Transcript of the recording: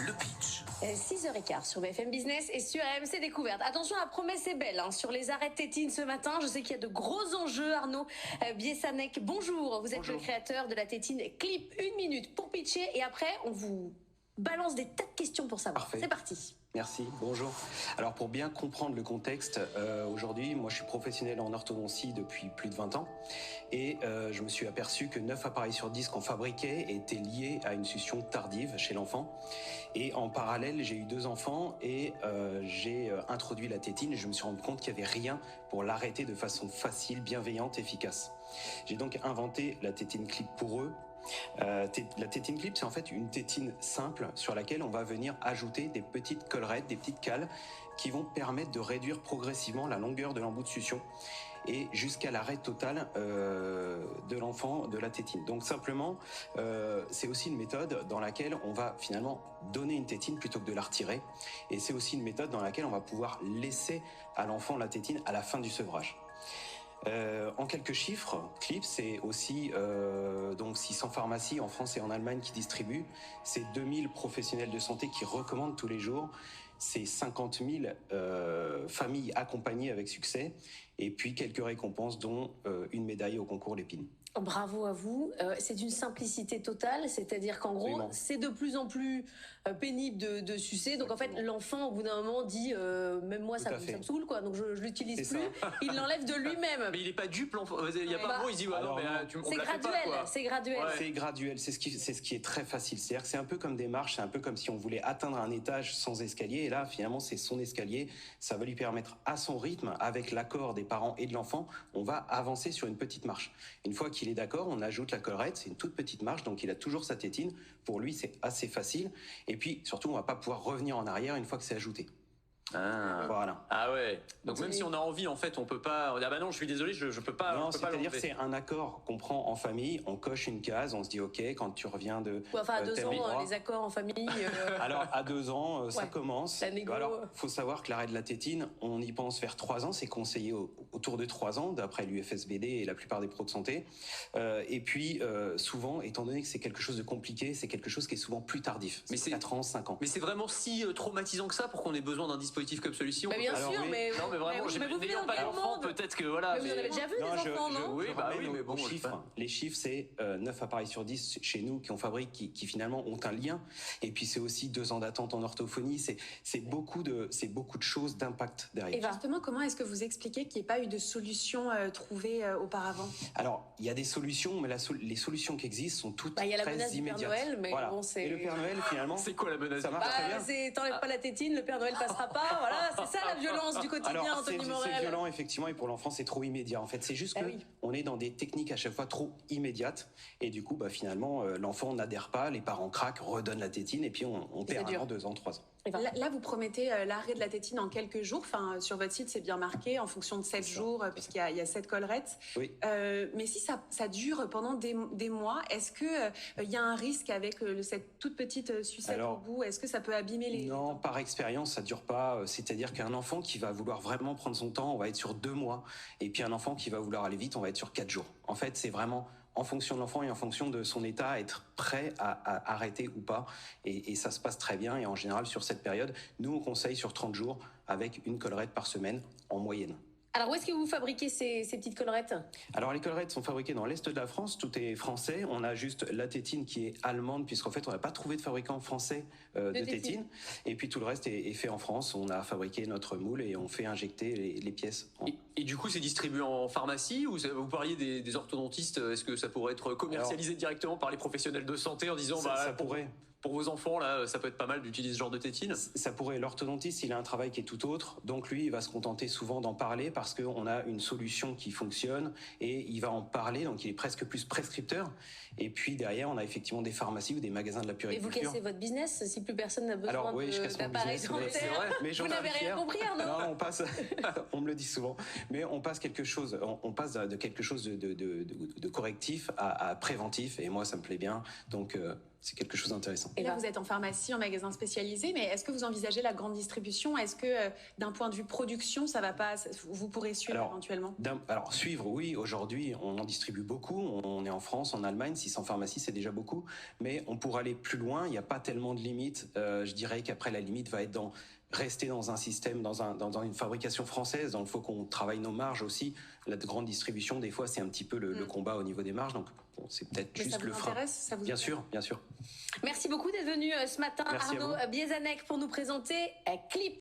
le pitch. 6h15 sur BFM Business et sur RMC Découverte. Attention, la promesse est belle sur les arrêts de tétine ce matin. Je sais qu'il y a de gros enjeux. Arnaud Biessanek, bonjour. Vous êtes le créateur de la tétine Clip. 1 minute pour pitcher et après, on vous balance des tas de questions pour savoir. Parfait. C'est parti. Merci, bonjour. Alors pour bien comprendre le contexte, aujourd'hui, moi je suis professionnel en orthodontie depuis plus de 20 ans et je me suis aperçu que 9 appareils sur 10 qu'on fabriquait étaient liés à une succion tardive chez l'enfant. Et en parallèle, j'ai eu 2 enfants et j'ai introduit la tétine et je me suis rendu compte qu'il n'y avait rien pour l'arrêter de façon facile, bienveillante, efficace. J'ai donc inventé la tétine Clip pour eux. La tétine Clip, c'est en fait une tétine simple sur laquelle on va venir ajouter des petites collerettes, des petites cales qui vont permettre de réduire progressivement la longueur de l'embout de succion et jusqu'à l'arrêt total de l'enfant de la tétine. Donc simplement, c'est aussi une méthode dans laquelle on va finalement donner une tétine plutôt que de la retirer. Et c'est aussi une méthode dans laquelle on va pouvoir laisser à l'enfant la tétine à la fin du sevrage. En quelques chiffres, Clip, c'est aussi donc 600 pharmacies en France et en Allemagne qui distribuent. C'est 2000 professionnels de santé qui recommandent tous les jours. C'est 50 000 familles accompagnées avec succès. Et puis quelques récompenses, dont une médaille au concours Lépine. Bravo à vous. C'est une simplicité totale, c'est-à-dire qu'en gros, c'est de plus en plus pénible de sucer. Donc en fait, l'enfant, au bout d'un moment, dit même moi, ça me saoule, quoi. Donc je l'utilise plus. Il l'enlève de lui-même. Mais il est pas dupe, l'enfant. Il y a pas un mot, il dit ouais, non, mais on me la fait pas, quoi. C'est graduel. Ouais. C'est graduel. C'est ce qui est très facile. C'est-à-dire que c'est un peu comme des marches. C'est un peu comme si on voulait atteindre un étage sans escalier. Et là, finalement, c'est son escalier. Ça va lui permettre, à son rythme, avec l'accord des parents et de l'enfant, on va avancer sur une petite marche. Une fois qu'il est d'accord, on ajoute la collerette, c'est une toute petite marche, donc il a toujours sa tétine. Pour lui, c'est assez facile. Et puis, surtout, on va pas pouvoir revenir en arrière une fois que c'est ajouté. Voilà. Ah ouais. Donc même si on a envie, en fait, on peut pas. On dit ah bah non, je suis désolé, je peux pas. Non, c'est-à-dire c'est un accord qu'on prend en famille. On coche une case, on se dit ok, quand tu reviens de. Enfin à 2 ans, les accords en famille. Alors à 2 ans, ça commence. La négo. Alors faut savoir que l'arrêt de la tétine, on y pense vers 3 ans. C'est conseillé autour de 3 ans, d'après l'UFSBD et la plupart des pros de santé. Et puis souvent, étant donné que c'est quelque chose de compliqué, c'est quelque chose qui est souvent plus tardif. Mais c'est 4 ans, 5 ans. Mais c'est vraiment si traumatisant que ça pour qu'on ait besoin d'un dispositif comme celui-ci. Bien sûr, oui. mais non, mais vraiment, n'ayant pas d'enfant, peut-être que voilà. Mais vous en avez déjà vu des enfants, non? Oui, mais bon. Les chiffres, c'est 9 appareils sur 10 chez nous qu'on fabrique qui finalement ont un lien. Et puis c'est aussi 2 ans d'attente en orthophonie. C'est beaucoup de choses d'impact derrière. Et justement, comment est-ce que vous expliquez qu'il n'y ait pas eu de solution trouvée auparavant? Alors, il y a des solutions, mais les solutions qui existent sont toutes très immédiates. Il y a la menace du Père Noël, mais bon, c'est... Et le Père Noël, finalement... C'est quoi la menace? Ça marche très bien. T'enlèves pas la tétine, le Père Noël passera pas. Voilà, c'est ça la violence du quotidien, Anthony Morel. C'est violent, effectivement, et pour l'enfant, c'est trop immédiat. En fait, c'est juste qu'on est dans des techniques à chaque fois trop immédiates, et du coup, finalement, l'enfant n'adhère pas, les parents craquent, redonnent la tétine, et puis on perd 1 an, 2 ans, 3 ans. Là, vous promettez l'arrêt de la tétine en quelques jours. Enfin, sur votre site, c'est bien marqué, en fonction de 7 jours, puisqu'il y a 7 collerettes. Oui. Mais si ça dure pendant des mois, est-ce que il y a un risque avec cette toute petite sucette au bout? Est-ce que ça peut abîmer les... Non, par expérience, ça dure pas. C'est-à-dire qu'un enfant qui va vouloir vraiment prendre son temps, on va être sur 2 mois. Et puis un enfant qui va vouloir aller vite, on va être sur 4 jours. En fait, c'est vraiment en fonction de l'enfant et en fonction de son état, être prêt à arrêter ou pas. Et ça se passe très bien. Et en général, sur cette période, nous, on conseille sur 30 jours avec une collerette par semaine en moyenne. Alors, où est-ce que vous fabriquez ces petites collerettes? Alors, les collerettes sont fabriquées dans l'Est de la France. Tout est français. On a juste la tétine qui est allemande, puisqu'en fait, on n'a pas trouvé de fabricant français de tétine. Et puis, tout le reste est fait en France. On a fabriqué notre moule et on fait injecter les pièces. Et du coup, c'est distribué en pharmacie ou vous parliez des orthodontistes? Est-ce que ça pourrait être commercialisé directement par les professionnels de santé en disant ça pourrait. Pour vos enfants, là, ça peut être pas mal d'utiliser ce genre de tétine? Ça pourrait. L'orthodontiste, il a un travail qui est tout autre. Donc lui, il va se contenter souvent d'en parler parce qu'on a une solution qui fonctionne et il va en parler. Donc il est presque plus prescripteur. Et puis derrière, on a effectivement des pharmacies ou des magasins de la puriculture. Et vous cassez votre business si plus personne n'a besoin d'appareils dentaires. Mais vous n'avez rien compris, Arnaud? Non, on passe, on me le dit souvent, mais on passe quelque chose, on passe de quelque chose de correctif à préventif. Et moi, ça me plaît bien. Donc c'est quelque chose d'intéressant. Et là, vous êtes en pharmacie, en magasin spécialisé, mais est-ce que vous envisagez la grande distribution? Est-ce que d'un point de vue production, ça va pas, vous pourrez suivre éventuellement? Alors suivre, oui, aujourd'hui on en distribue beaucoup, on est en France, en Allemagne, 600 pharmacies c'est déjà beaucoup, mais on pourra aller plus loin, il n'y a pas tellement de limites, je dirais qu'après la limite va être rester dans un système, dans une fabrication française, donc il faut qu'on travaille nos marges aussi. La grande distribution, des fois, c'est un petit peu le combat au niveau des marges, donc bon, c'est peut-être juste le frein. Ça vous bien sûr, bien sûr. Merci beaucoup d'être venu ce matin, Arnaud Biesanek, pour nous présenter Clip.